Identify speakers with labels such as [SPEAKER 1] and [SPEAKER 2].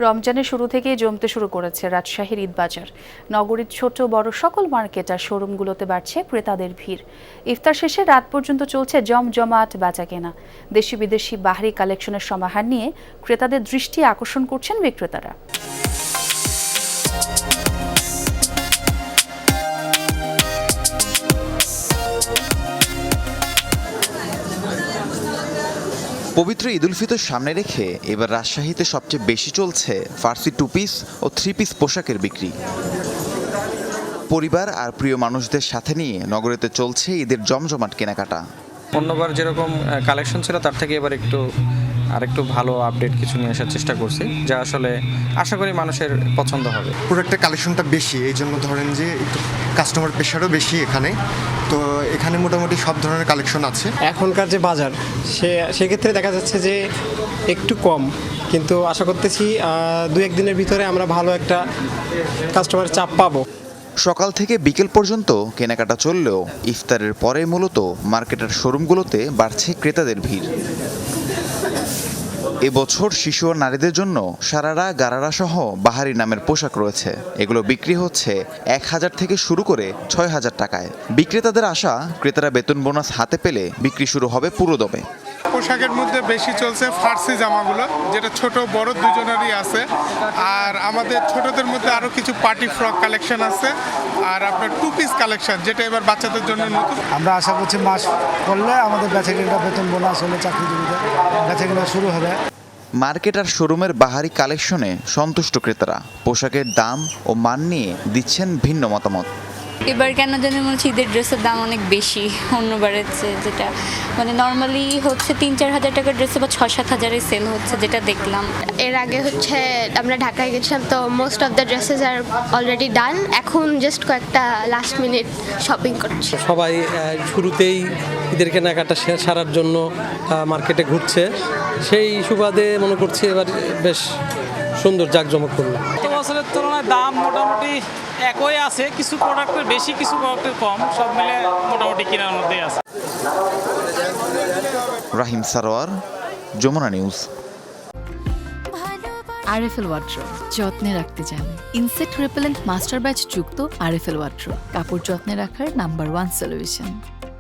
[SPEAKER 1] রমজানের শুরু থেকেই জমতে শুরু করেছে রাজশাহীর ঈদবাজার। নগরীর ছোট বড় সকল মার্কেট আর শোরুমগুলোতে বাড়ছে ক্রেতাদের ভিড়। ইফতার শেষে রাত পর্যন্ত চলছে জমজমাট বেচাকেনা। দেশি বিদেশি বাহারি কালেকশনের সমাহার নিয়ে ক্রেতাদের দৃষ্টি আকর্ষণ করছেন বিক্রেতারা।
[SPEAKER 2] পবিত্র ঈদ উল ফিতর সামনে রেখে এবার রাজশাহীতে সবচেয়ে বেশি চলছে ফার্সি 2 পিস ও 3 পিস পোশাকের বিক্রি। পরিবার আর প্রিয় মানুষদের সাথে নিয়ে নগরীতে চলছে ঈদের জমজমাট কেনাকাটা।
[SPEAKER 3] অন্যবার যেরকম কালেকশন ছিল তার থেকে এবার আরেকটু ভালো আপডেট কিছু নিয়ে আসার চেষ্টা করছি, যা আসলে আশা করি মানুষের পছন্দ হবে।
[SPEAKER 4] প্রোডাক্টের কালেকশনটা বেশি, এই জন্য ধরেন যে একটু কাস্টমার প্রেশারও বেশি এখানে। তো এখানে মোটামুটি সব ধরনের কালেকশন আছে।
[SPEAKER 5] এখনকার যে বাজার সেক্ষেত্রে দেখা যাচ্ছে যে একটু কম, কিন্তু আশা করতেছি 2-1 দিনের ভিতরে আমরা ভালো একটা কাস্টমার চাপ পাবো।
[SPEAKER 2] সকাল থেকে বিকেল পর্যন্ত কেনাকাটা চললেও ইফতারের পরে মূলত মার্কেটের শোরুমগুলোতে বাড়ছে ক্রেতাদের ভিড়। এবছর শিশু ও নারীদের জন্য সারারা গারারা সহ বাহারি নামের পোশাক রয়েছে। এগুলো বিক্রি হচ্ছে 1000 থেকে শুরু করে 6000 টাকায়। বিক্রেতাদের আশা, ক্রেতারা বেতন বোনাস হাতে পেলে বিক্রি শুরু হবে পুরোদমে।
[SPEAKER 6] পোশাকের মধ্যে বেশি চলছে ফার্সি জামাগুলো, যেটা ছোট বড় দুজনেরই আছে। আর আমাদের ছোটদের মধ্যে আরও কিছু পার্টি ফ্রক কালেকশন আছে, আর আপনার 2 পিস কালেকশন, যেটা এবার বাচ্চাদের জন্য নতুন।
[SPEAKER 7] আমরা আশা করছি মাস করলে আমাদের বেচাকেনা বেতন বোনাস হলে চাকরিজীবীদের বেচাকেনা শুরু হবে।
[SPEAKER 2] মার্কেট আর শোরুমের বাহারি কালেকশনে সন্তুষ্ট ক্রেতারা পোশাকের দাম ও মান নিয়ে দিচ্ছেন ভিন্ন মতামত।
[SPEAKER 8] এবার কেন জানি মনে হচ্ছে ঈদের ড্রেসের দাম অনেক বেশি অন্যবারের চেয়ে, যেটা মানে নর্মালি হচ্ছে 3-4 হাজার টাকার ড্রেসে বা 6-7 হাজারে সেল হচ্ছে, যেটা দেখলাম।
[SPEAKER 9] এর আগে হচ্ছে আমরা ঢাকায় গেছিলাম, তো মোস্ট অফ দ্য ড্রেসেস আর অলরেডি ডান। এখন জাস্ট কয়েকটা লাস্ট মিনিট শপিং করছি।
[SPEAKER 10] সবাই শুরুতেই ঈদের কেনাকাটা সারার জন্য মার্কেটে ঘুরছে, সেই সুবাদে মনে করছি এবার বেশ সুন্দর জাঁকজমক করলো।
[SPEAKER 11] গত বছরের তুলনায় দাম মোটামুটি একই আছে, কিছু প্রোডাক্টের বেশি কিছু প্রোডাক্টের কম, সব মিলে মোটামুটি কেনার মধ্যেই আছে।
[SPEAKER 2] Rahim Sarwar, Jamuna news.
[SPEAKER 12] RFL wardrobe যত্নে রাখতে জানে। ইনসেক্ট রিপেলেন্ট মাস্টার ব্যাচ যুক্ত আরএফএল ওয়ার্ড্রোব কাপড় যত্নে রাখার নাম্বার 1 সলিউশন।